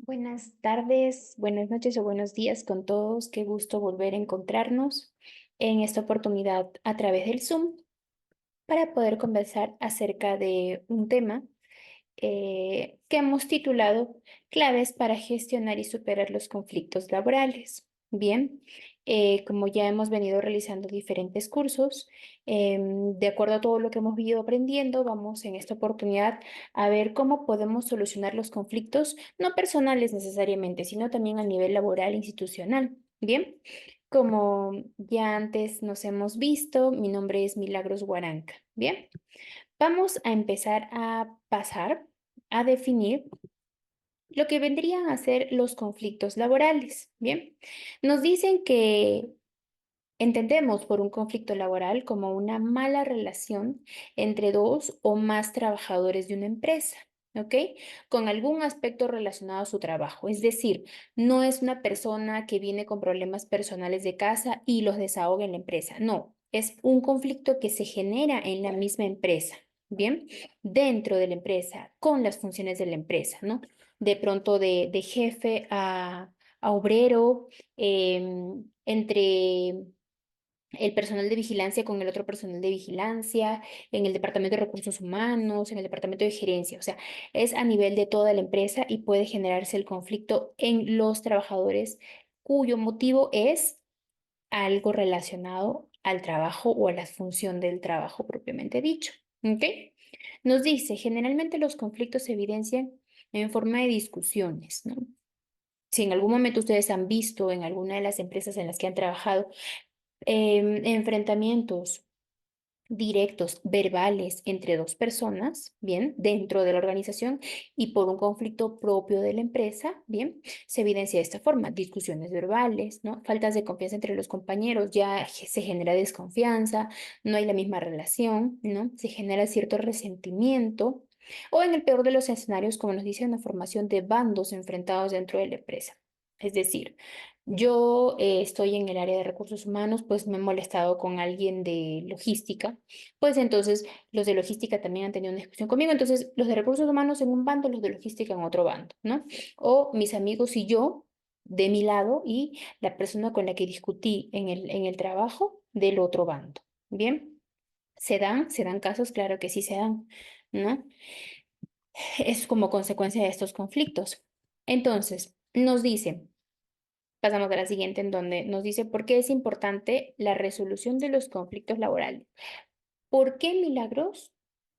Buenas tardes, buenas noches o buenos días con todos. Qué gusto volver a encontrarnos en esta oportunidad a través del Zoom para poder conversar acerca de un tema que hemos titulado Claves para gestionar y superar los conflictos laborales. Bien, como ya hemos venido realizando diferentes cursos, de acuerdo a todo lo que hemos ido aprendiendo, vamos en esta oportunidad a ver cómo podemos solucionar los conflictos, no personales necesariamente, sino también a nivel laboral e institucional. Bien, como ya antes nos hemos visto, mi nombre es Milagros Guaranca. Bien. Vamos a empezar a pasar a definir lo que vendrían a ser los conflictos laborales. Bien, nos dicen que entendemos por un conflicto laboral como una mala relación entre dos o más trabajadores de una empresa. ¿Ok? Con algún aspecto relacionado a su trabajo. Es decir, no es una persona que viene con problemas personales de casa y los desahoga en la empresa. No, es un conflicto que se genera en la misma empresa. Bien, dentro de la empresa, con las funciones de la empresa, ¿no? De pronto de jefe a obrero, entre el personal de vigilancia con el otro personal de vigilancia, en el departamento de recursos humanos, en el departamento de gerencia. O sea, es a nivel de toda la empresa y puede generarse el conflicto en los trabajadores cuyo motivo es algo relacionado al trabajo o a la función del trabajo propiamente dicho. ¿Ok? Nos dice, generalmente los conflictos se evidencian en forma de discusiones, ¿no? Si en algún momento ustedes han visto en alguna de las empresas en las que han trabajado enfrentamientos directos, verbales entre dos personas, bien, dentro de la organización y por un conflicto propio de la empresa, bien, se evidencia de esta forma, discusiones verbales, ¿no? Faltas de confianza entre los compañeros, ya se genera desconfianza, no hay la misma relación, ¿no? Se genera cierto resentimiento o en el peor de los escenarios, como nos dice, una formación de bandos enfrentados dentro de la empresa. Es decir, yo estoy en el área de recursos humanos, pues me he molestado con alguien de logística, pues entonces los de logística también han tenido una discusión conmigo, entonces los de recursos humanos en un bando, los de logística en otro bando, ¿no? O mis amigos y yo de mi lado y la persona con la que discutí en el trabajo del otro bando. Bien, se dan casos, claro que sí se dan, ¿no? Es como consecuencia de estos conflictos. Entonces, nos dice. Pasamos a la siguiente, en donde nos dice por qué es importante la resolución de los conflictos laborales. ¿Por qué, Milagros,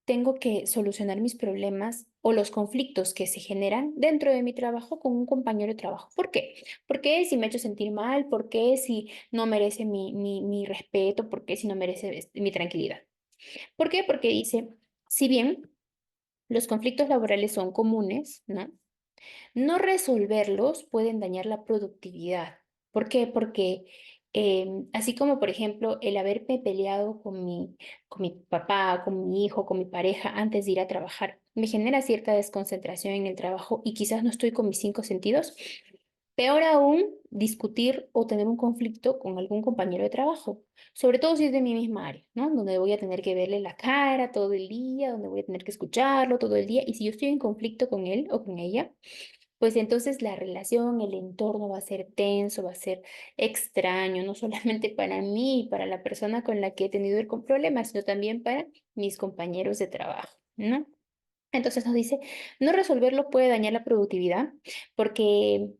tengo que solucionar mis problemas o los conflictos que se generan dentro de mi trabajo con un compañero de trabajo? ¿Por qué? ¿Por qué si me ha hecho sentir mal? ¿Por qué si no merece mi respeto? ¿Por qué si no merece mi tranquilidad? ¿Por qué? Porque dice, si bien los conflictos laborales son comunes, ¿no? No resolverlos pueden dañar la productividad. ¿Por qué? Porque así como, por ejemplo, el haberme peleado con mi papá, con mi hijo, con mi pareja antes de ir a trabajar, me genera cierta desconcentración en el trabajo y quizás no estoy con mis cinco sentidos. Peor aún, discutir o tener un conflicto con algún compañero de trabajo, sobre todo si es de mi misma área, ¿no? Donde voy a tener que verle la cara todo el día, donde voy a tener que escucharlo todo el día. Y si yo estoy en conflicto con él o con ella, pues entonces la relación, el entorno va a ser tenso, va a ser extraño, no solamente para mí, para la persona con la que he tenido el problema, sino también para mis compañeros de trabajo, ¿no? Entonces nos dice, no resolverlo puede dañar la productividad porque,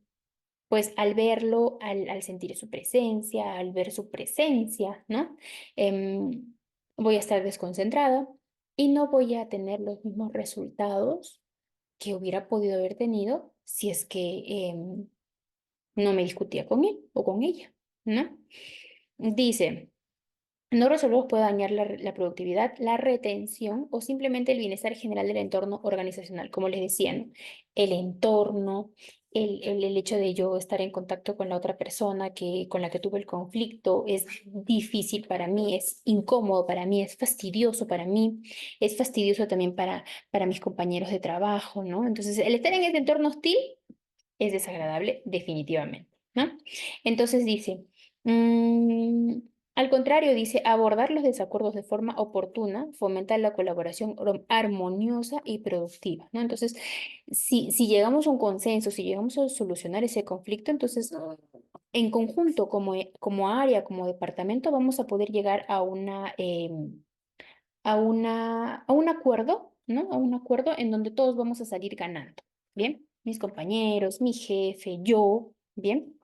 pues al verlo, al sentir su presencia, al ver su presencia, ¿no? Voy a estar desconcentrada y no voy a tener los mismos resultados que hubiera podido haber tenido si es que no me discutía con él o con ella, ¿no? Dice, no resolverlos puede dañar la productividad, la retención o simplemente el bienestar general del entorno organizacional, como les decía, ¿no? El entorno, el hecho de yo estar en contacto con la otra persona con la que tuve el conflicto es difícil para mí, es incómodo para mí, es fastidioso para mí, es fastidioso también para mis compañeros de trabajo, ¿no? Entonces, el estar en este entorno hostil es desagradable definitivamente, ¿no? Entonces dice, Al contrario, dice, abordar los desacuerdos de forma oportuna fomenta la colaboración armoniosa y productiva, ¿no? Entonces, si llegamos a un consenso, si llegamos a solucionar ese conflicto, entonces, en conjunto, como área, como departamento, vamos a poder llegar a un acuerdo, ¿no? A un acuerdo en donde todos vamos a salir ganando, ¿bien? Mis compañeros, mi jefe, yo, ¿bien?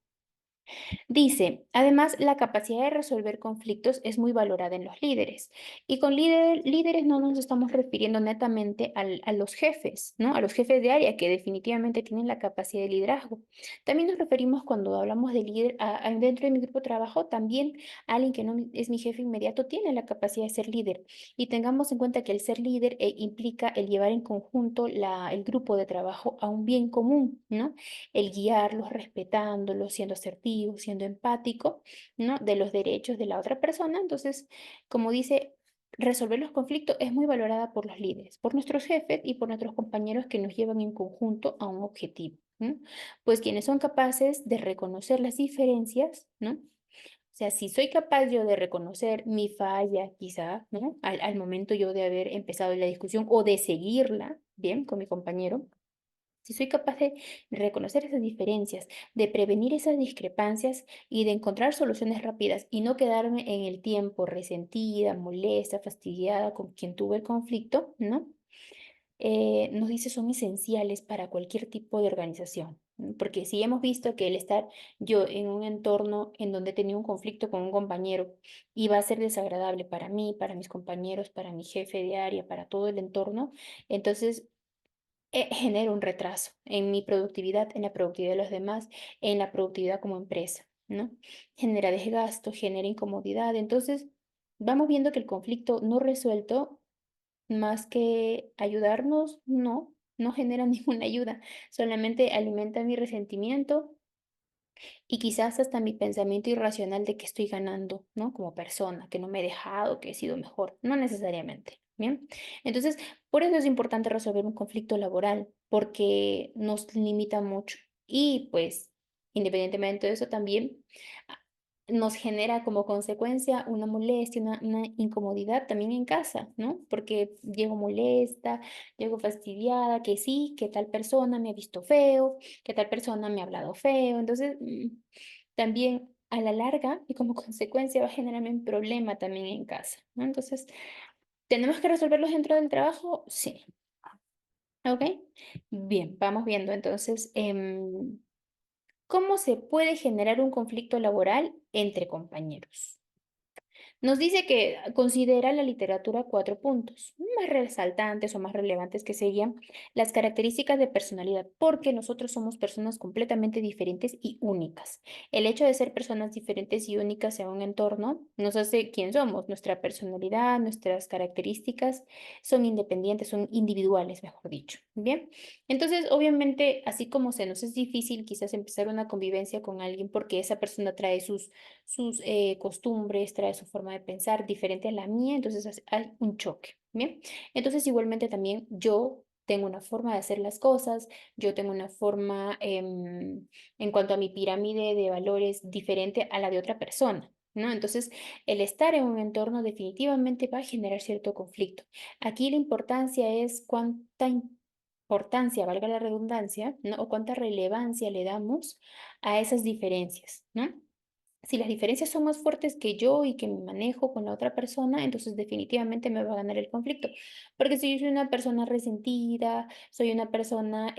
Dice, además, la capacidad de resolver conflictos es muy valorada en los líderes. Y con líderes no nos estamos refiriendo netamente a los jefes, ¿no? A los jefes de área que definitivamente tienen la capacidad de liderazgo. También nos referimos cuando hablamos de líder, dentro de mi grupo de trabajo, también alguien que no es mi jefe inmediato tiene la capacidad de ser líder. Y tengamos en cuenta que el ser líder implica el llevar en conjunto el grupo de trabajo a un bien común, ¿no? El guiarlos, respetándolos, siendo asertivo, siendo empático, ¿no? De los derechos de la otra persona. Entonces, como dice, resolver los conflictos es muy valorada por los líderes, por nuestros jefes y por nuestros compañeros que nos llevan en conjunto a un objetivo, ¿no? Pues quienes son capaces de reconocer las diferencias, ¿no? O sea, si soy capaz yo de reconocer mi falla, quizá, ¿no? Al momento yo de haber empezado la discusión o de seguirla, bien, con mi compañero, si soy capaz de reconocer esas diferencias, de prevenir esas discrepancias y de encontrar soluciones rápidas y no quedarme en el tiempo resentida, molesta, fastidiada con quien tuve el conflicto, ¿no? Nos dice son esenciales para cualquier tipo de organización. ¿No? Porque si hemos visto que el estar yo en un entorno en donde tenía un conflicto con un compañero iba a ser desagradable para mí, para mis compañeros, para mi jefe de área, para todo el entorno, entonces genera un retraso en mi productividad, en la productividad de los demás, en la productividad como empresa, ¿no? Genera desgasto, genera incomodidad. Entonces, vamos viendo que el conflicto no resuelto, más que ayudarnos, no genera ninguna ayuda, solamente alimenta mi resentimiento y quizás hasta mi pensamiento irracional de que estoy ganando, ¿no? Como persona, que no me he dejado, que he sido mejor, no necesariamente, ¿bien? Entonces, por eso es importante resolver un conflicto laboral, porque nos limita mucho. Y pues, independientemente de eso, también ah, nos genera como consecuencia una molestia, una incomodidad también en casa, ¿no? Porque llego molesta, llego fastidiada, que sí, que tal persona me ha visto feo, que tal persona me ha hablado feo. Entonces, también a la larga y como consecuencia va a generarme un problema también en casa, ¿no? Entonces, ¿tenemos que resolverlos dentro del trabajo? Sí. ¿Ok? Bien, vamos viendo entonces cómo se puede generar un conflicto laboral entre compañeros. Nos dice que considera la literatura 4 puntos más resaltantes o más relevantes que serían las características de personalidad, porque nosotros somos personas completamente diferentes y únicas. El hecho de ser personas diferentes y únicas en un entorno nos hace quién somos. Nuestra personalidad, nuestras características son independientes, son individuales, mejor dicho. Bien, entonces obviamente, así como se nos es difícil quizás empezar una convivencia con alguien porque esa persona trae sus costumbres, trae su forma de pensar diferente a la mía, entonces hay un choque, ¿bien? Entonces igualmente también yo tengo una forma de hacer las cosas, yo tengo una forma en cuanto a mi pirámide de valores diferente a la de otra persona. ¿No? Entonces, el estar en un entorno definitivamente va a generar cierto conflicto. Aquí la importancia es cuánta importancia, valga la redundancia, ¿no? O cuánta relevancia le damos a esas diferencias, ¿no? Si las diferencias son más fuertes que yo y que me manejo con la otra persona, entonces definitivamente me va a ganar el conflicto. Porque si yo soy una persona resentida, soy una persona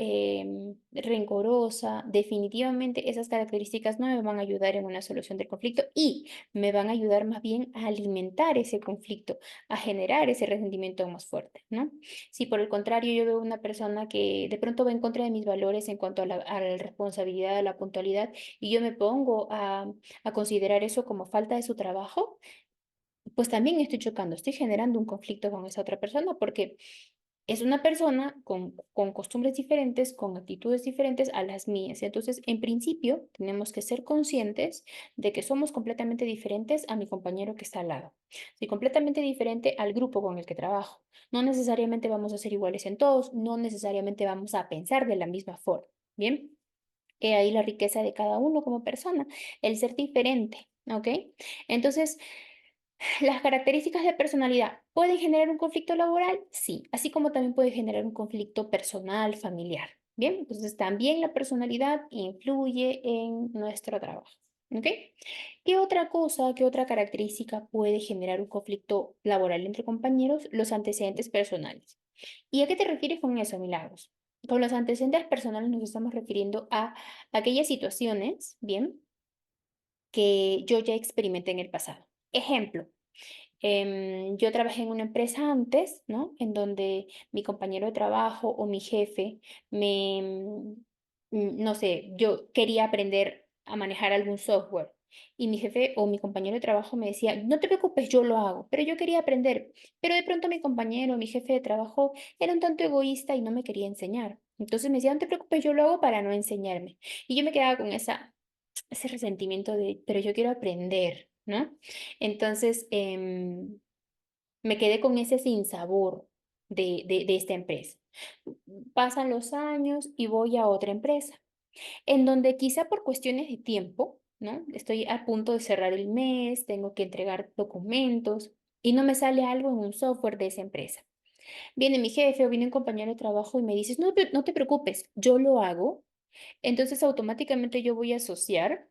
rencorosa, definitivamente esas características no me van a ayudar en una solución del conflicto y me van a ayudar más bien a alimentar ese conflicto, a generar ese resentimiento más fuerte, ¿no? Si por el contrario yo veo una persona que de pronto va en contra de mis valores en cuanto a la responsabilidad, a la puntualidad, y yo me pongo a considerar eso como falta de su trabajo, pues también estoy chocando, estoy generando un conflicto con esa otra persona porque es una persona con costumbres diferentes, con actitudes diferentes a las mías. Entonces, en principio, tenemos que ser conscientes de que somos completamente diferentes a mi compañero que está al lado. Soy completamente diferente al grupo con el que trabajo. No necesariamente vamos a ser iguales en todos, no necesariamente vamos a pensar de la misma forma. Bien. He ahí la riqueza de cada uno como persona, el ser diferente. ¿ok? Entonces, las características de personalidad pueden generar un conflicto laboral, sí, así como también puede generar un conflicto personal, familiar. Bien, entonces también la personalidad influye en nuestro trabajo. ¿Ok? ¿Qué otra cosa, qué otra característica puede generar un conflicto laboral entre compañeros? Los antecedentes personales. ¿Y a qué te refieres con eso, Milagros? Con los antecedentes personales nos estamos refiriendo a aquellas situaciones, bien, que yo ya experimenté en el pasado. Ejemplo, yo trabajé en una empresa antes, ¿no? En donde mi compañero de trabajo o mi jefe no sé, yo quería aprender a manejar algún software y mi jefe o mi compañero de trabajo me decía, no te preocupes, yo lo hago, pero yo quería aprender. Pero de pronto mi compañero, mi jefe de trabajo era un tanto egoísta y no me quería enseñar. Entonces me decía, no te preocupes, yo lo hago para no enseñarme. Y yo me quedaba con ese resentimiento de, pero yo quiero aprender, ¿no? Entonces, me quedé con ese sinsabor de esta empresa. Pasan los años y voy a otra empresa, en donde quizá por cuestiones de tiempo, ¿no? Estoy a punto de cerrar el mes, tengo que entregar documentos y no me sale algo en un software de esa empresa. Viene mi jefe o viene un compañero de trabajo y me dices, no, no te preocupes, yo lo hago. Entonces automáticamente yo voy a asociar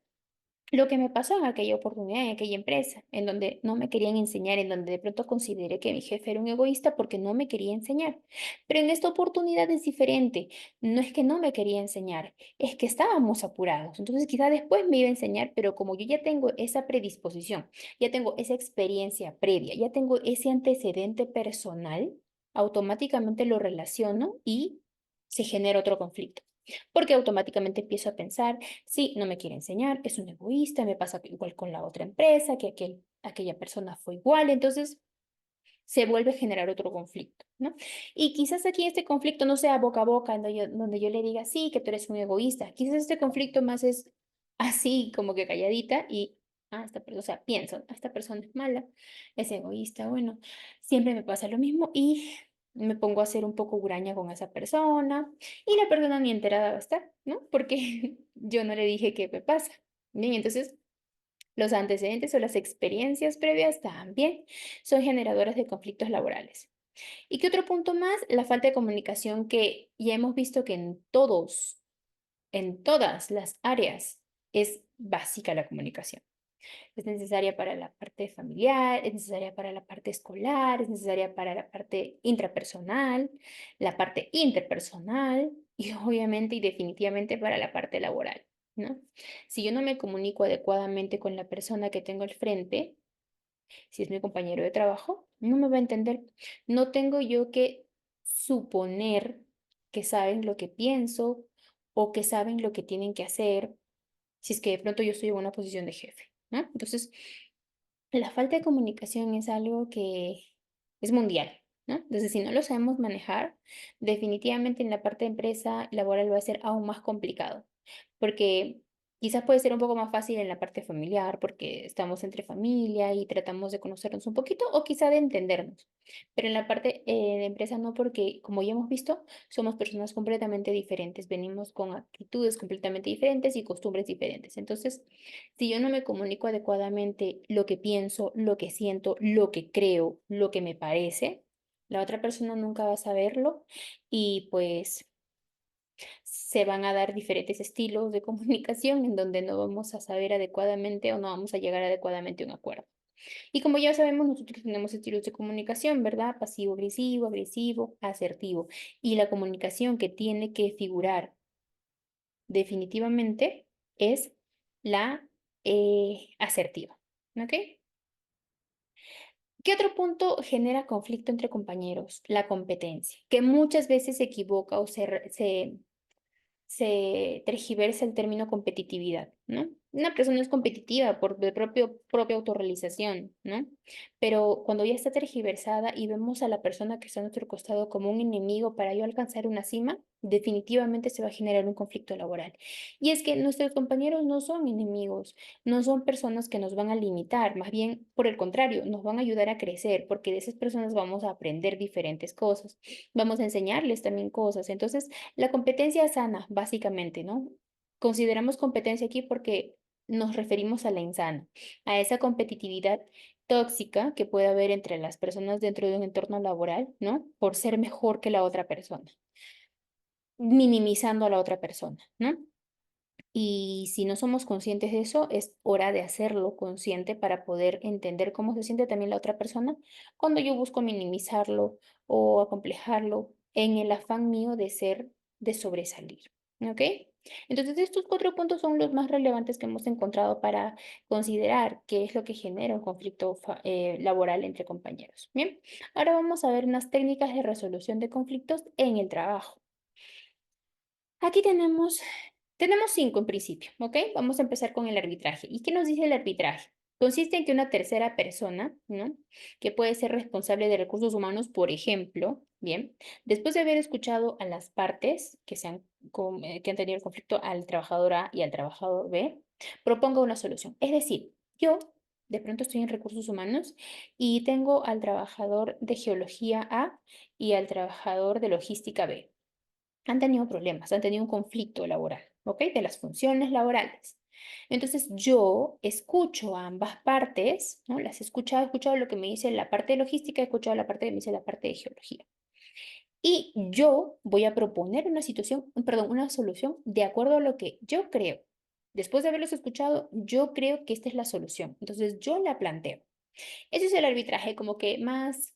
lo que me pasó en aquella oportunidad, en aquella empresa, en donde no me querían enseñar, en donde de pronto consideré que mi jefe era un egoísta porque no me quería enseñar. Pero en esta oportunidad es diferente. No es que no me quería enseñar, es que estábamos apurados. Entonces quizá después me iba a enseñar, pero como yo ya tengo esa predisposición, ya tengo esa experiencia previa, ya tengo ese antecedente personal, automáticamente lo relaciono y se genera otro conflicto. Porque automáticamente empiezo a pensar, sí, no me quiere enseñar, es un egoísta, me pasa igual con la otra empresa, que aquella persona fue igual, entonces se vuelve a generar otro conflicto, ¿no? Y quizás aquí este conflicto no sea boca a boca, donde yo le diga, sí, que tú eres un egoísta, quizás este conflicto más es así, como que calladita y, o sea, pienso, esta persona es mala, es egoísta, bueno, siempre me pasa lo mismo y me pongo a ser un poco huraña con esa persona y la persona ni enterada va a estar, ¿no? Porque yo no le dije qué me pasa. Bien, entonces los antecedentes o las experiencias previas también son generadoras de conflictos laborales. ¿Y qué otro punto más? La falta de comunicación que ya hemos visto que en todas las áreas es básica la comunicación. Es necesaria para la parte familiar, es necesaria para la parte escolar, es necesaria para la parte intrapersonal, la parte interpersonal y obviamente y definitivamente para la parte laboral, ¿no? Si yo no me comunico adecuadamente con la persona que tengo al frente, si es mi compañero de trabajo, no me va a entender. No tengo yo que suponer que saben lo que pienso o que saben lo que tienen que hacer si es que de pronto yo estoy en una posición de jefe, ¿no? Entonces, la falta de comunicación es algo que es mundial, ¿no? Entonces, si no lo sabemos manejar, definitivamente en la parte de empresa laboral va a ser aún más complicado, porque quizás puede ser un poco más fácil en la parte familiar, porque estamos entre familia y tratamos de conocernos un poquito, o quizá de entendernos, pero en la parte de empresa no, porque como ya hemos visto, somos personas completamente diferentes, venimos con actitudes completamente diferentes y costumbres diferentes. Entonces, si yo no me comunico adecuadamente lo que pienso, lo que siento, lo que creo, lo que me parece, la otra persona nunca va a saberlo y pues se van a dar diferentes estilos de comunicación en donde no vamos a saber adecuadamente o no vamos a llegar adecuadamente a un acuerdo. Y como ya sabemos, nosotros tenemos estilos de comunicación, ¿verdad? Pasivo-agresivo, agresivo, asertivo. Y la comunicación que tiene que figurar definitivamente es la asertiva. ¿Ok? ¿Qué otro punto genera conflicto entre compañeros? La competencia, que muchas veces se equivoca o se tergiversa el término competitividad, ¿no? Una persona es competitiva por de propia autorrealización, ¿no? Pero cuando ya está tergiversada y vemos a la persona que está a nuestro costado como un enemigo para yo alcanzar una cima, definitivamente se va a generar un conflicto laboral. Y es que nuestros compañeros no son enemigos, no son personas que nos van a limitar, más bien por el contrario, nos van a ayudar a crecer, porque de esas personas vamos a aprender diferentes cosas, vamos a enseñarles también cosas. Entonces, la competencia sana, básicamente, ¿no? Consideramos competencia aquí porque nos referimos a la insana, a esa competitividad tóxica que puede haber entre las personas dentro de un entorno laboral, ¿no? Por ser mejor que la otra persona, minimizando a la otra persona, ¿no? Y si no somos conscientes de eso, es hora de hacerlo consciente para poder entender cómo se siente también la otra persona cuando yo busco minimizarlo o acomplejarlo en el afán mío de ser, de sobresalir. ¿Ok? Entonces, estos 4 puntos son los más relevantes que hemos encontrado para considerar qué es lo que genera un conflicto laboral entre compañeros. Bien, ahora vamos a ver unas técnicas de resolución de conflictos en el trabajo. Aquí tenemos 5 en principio, ¿ok? Vamos a empezar con el arbitraje. ¿Y qué nos dice el arbitraje? Consiste en que una tercera persona, ¿no? Que puede ser responsable de recursos humanos, por ejemplo, bien, después de haber escuchado a las partes que han tenido el conflicto, al trabajador A y al trabajador B, proponga una solución. Es decir, yo de pronto estoy en recursos humanos y tengo al trabajador de geología A y al trabajador de logística B. Han tenido problemas, han tenido un conflicto laboral, ¿ok? De las funciones laborales. Entonces yo escucho a ambas partes, ¿no? He escuchado lo que me dice la parte de logística, he escuchado la parte que me dice la parte de geología. Y yo voy a proponer una situación, perdón, una solución de acuerdo a lo que yo creo. Después de haberlos escuchado, yo creo que esta es la solución. Entonces yo la planteo. Ese es el arbitraje como que más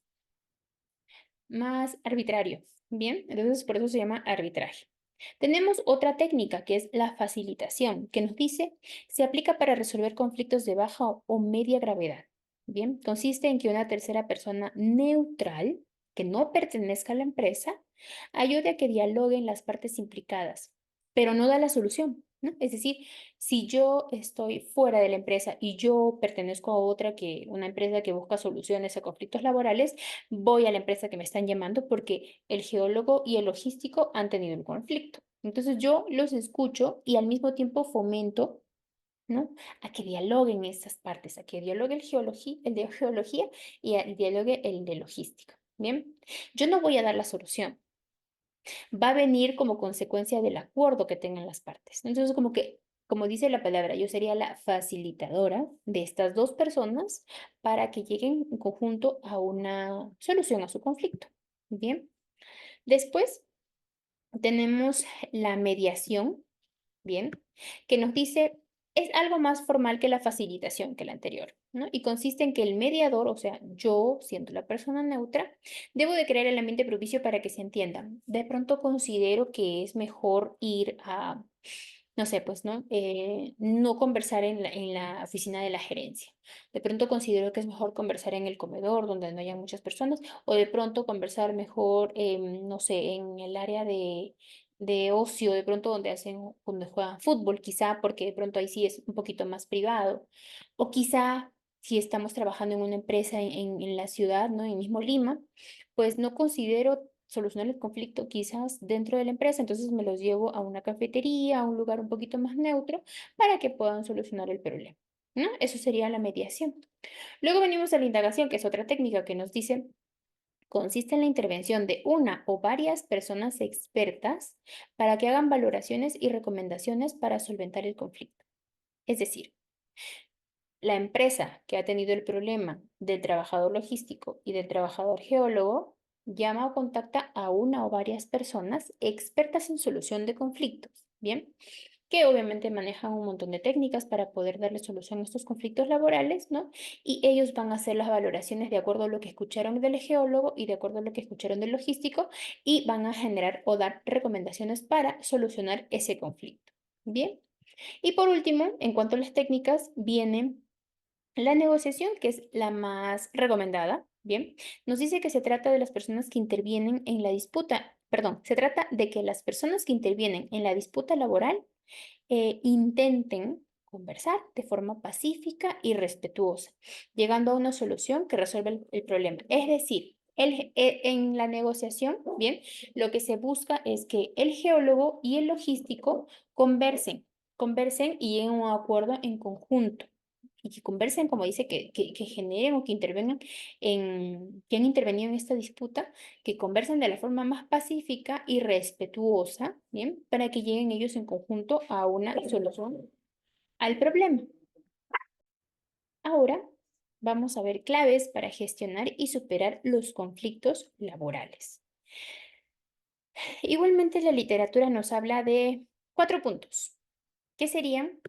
arbitrario. Bien, entonces por eso se llama arbitraje. Tenemos otra técnica que es la facilitación, que nos dice se aplica para resolver conflictos de baja o media gravedad. Bien, consiste en que una tercera persona neutral, que no pertenezca a la empresa, ayude a que dialoguen las partes implicadas, pero no da la solución, ¿no? Es decir, si yo estoy fuera de la empresa y yo pertenezco a una empresa que busca soluciones a conflictos laborales, voy a la empresa que me están llamando porque el geólogo y el logístico han tenido un conflicto. Entonces yo los escucho y al mismo tiempo fomento, ¿no? A que dialoguen estas partes, a que dialogue el de geología y dialogue el de logística. Bien, yo no voy a dar la solución, va a venir como consecuencia del acuerdo que tengan las partes. Entonces, como que, como dice la palabra, yo sería la facilitadora de estas dos personas para que lleguen en conjunto a una solución a su conflicto. Bien, después tenemos la mediación, bien, que nos dice, es algo más formal que la facilitación que la anterior, ¿no? Y consiste en que el mediador, o sea, yo, siendo la persona neutra, debo de crear el ambiente propicio para que se entiendan. De pronto considero que es mejor ir a, no sé, pues, ¿no? No conversar en la oficina de la gerencia. De pronto considero que es mejor conversar en el comedor, donde no haya muchas personas, o de pronto conversar mejor, no sé, en el área de ocio, de pronto donde juegan fútbol, quizá, porque de pronto ahí sí es un poquito más privado. O quizá si estamos trabajando en una empresa en la ciudad, ¿no? En mismo Lima, pues no considero solucionar el conflicto quizás dentro de la empresa, entonces me los llevo a una cafetería, a un lugar un poquito más neutro, para que puedan solucionar el problema, ¿no? Eso sería la mediación. Luego venimos a la indagación, que es otra técnica que nos dice consiste en la intervención de una o varias personas expertas para que hagan valoraciones y recomendaciones para solventar el conflicto. Es decir, la empresa que ha tenido el problema del trabajador logístico y del trabajador geólogo llama o contacta a una o varias personas expertas en solución de conflictos, ¿bien? Que obviamente manejan un montón de técnicas para poder darle solución a estos conflictos laborales, ¿no? Y ellos van a hacer las valoraciones de acuerdo a lo que escucharon del geólogo y de acuerdo a lo que escucharon del logístico y van a generar o dar recomendaciones para solucionar ese conflicto. Bien. Y por último, en cuanto a las técnicas, viene la negociación, que es la más recomendada, bien, nos dice que se trata de las personas que intervienen en la disputa, perdón, se trata de que las personas que intervienen en la disputa laboral intenten conversar de forma pacífica y respetuosa, llegando a una solución que resuelva el problema. Es decir, en la negociación, bien, lo que se busca es que el geólogo y el logístico conversen y lleguen a un acuerdo en conjunto. Y que conversen, como dice, que generen o que intervengan que han intervenido en esta disputa, que conversen de la forma más pacífica y respetuosa, ¿bien? Para que lleguen ellos en conjunto a una solución al problema. Ahora vamos a ver claves para gestionar y superar los conflictos laborales. Igualmente la literatura nos habla de 4 puntos, que serían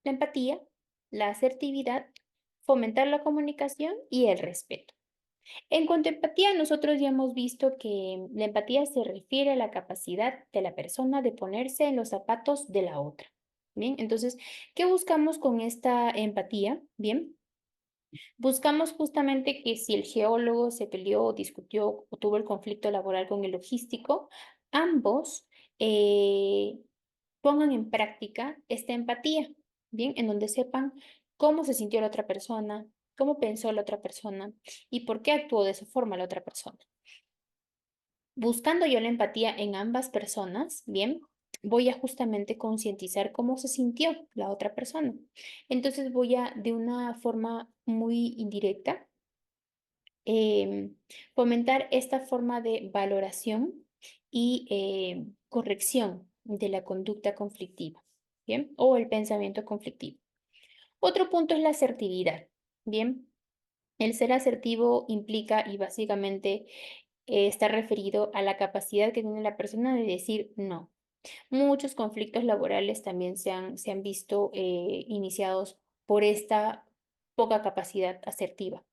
la empatía, la asertividad, fomentar la comunicación y el respeto. En cuanto a empatía, nosotros ya hemos visto que la empatía se refiere a la capacidad de la persona de ponerse en los zapatos de la otra. Bien, entonces, ¿qué buscamos con esta empatía? Bien, buscamos justamente que si el geólogo se peleó, discutió o tuvo el conflicto laboral con el logístico, ambos eh, pongan en práctica esta empatía, ¿bien? En donde sepan cómo se sintió la otra persona, cómo pensó la otra persona y por qué actuó de esa forma la otra persona. Buscando yo la empatía en ambas personas, ¿bien? Voy a justamente concientizar cómo se sintió la otra persona. Entonces voy a, de una forma muy indirecta, em, fomentar esta forma de valoración y corrección de la conducta conflictiva, ¿bien? O el pensamiento conflictivo. Otro punto es la asertividad, ¿bien? El ser asertivo implica y básicamente está referido a la capacidad que tiene la persona de decir no. Muchos conflictos laborales también se han visto iniciados por esta poca capacidad asertiva,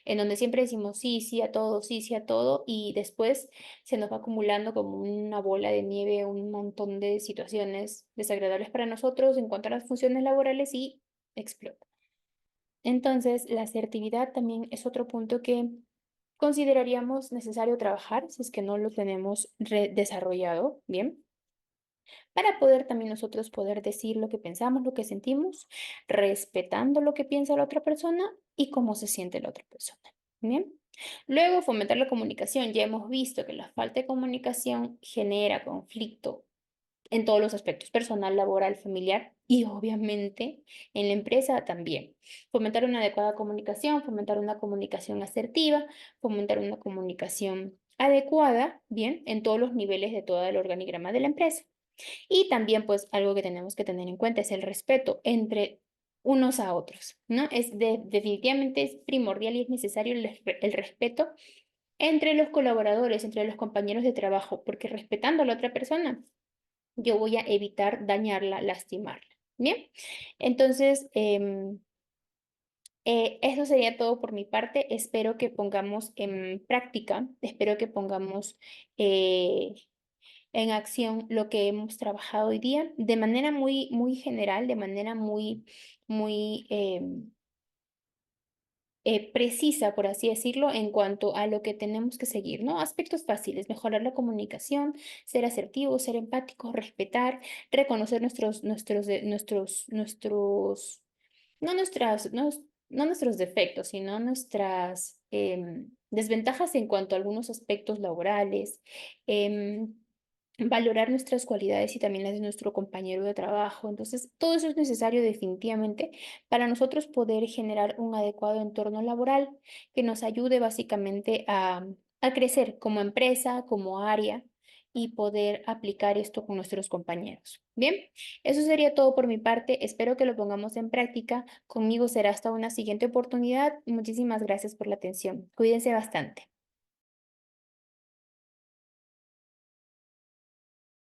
en donde siempre decimos sí, sí a todo, y después se nos va acumulando como una bola de nieve un montón de situaciones desagradables para nosotros en cuanto a las funciones laborales y explota. Entonces, la asertividad también es otro punto que consideraríamos necesario trabajar si es que no lo tenemos desarrollado bien, para poder también nosotros poder decir lo que pensamos, lo que sentimos, respetando lo que piensa la otra persona y cómo se siente la otra persona. Bien. Luego, fomentar la comunicación. Ya hemos visto que la falta de comunicación genera conflicto en todos los aspectos, personal, laboral, familiar y obviamente en la empresa también. Fomentar una adecuada comunicación, fomentar una comunicación asertiva, fomentar una comunicación adecuada, bien, en todos los niveles de todo el organigrama de la empresa. Y también, pues, algo que tenemos que tener en cuenta es el respeto entre unos a otros, ¿no? Definitivamente es primordial y es necesario el respeto entre los colaboradores, entre los compañeros de trabajo, porque respetando a la otra persona, yo voy a evitar dañarla, lastimarla. Bien, entonces, eso sería todo por mi parte. Espero que pongamos en práctica, espero que pongamos eh, en acción lo que hemos trabajado hoy día de manera muy, muy general, de manera muy, muy precisa, por así decirlo, en cuanto a lo que tenemos que seguir, ¿no? Aspectos fáciles, mejorar la comunicación, ser asertivos, ser empáticos, respetar, reconocer no no nuestros defectos, sino nuestras desventajas en cuanto a algunos aspectos laborales, em, valorar nuestras cualidades y también las de nuestro compañero de trabajo. Entonces, todo eso es necesario definitivamente para nosotros poder generar un adecuado entorno laboral que nos ayude básicamente a crecer como empresa, como área y poder aplicar esto con nuestros compañeros. Bien, eso sería todo por mi parte. Espero que lo pongamos en práctica. Conmigo será hasta una siguiente oportunidad. Muchísimas gracias por la atención. Cuídense bastante.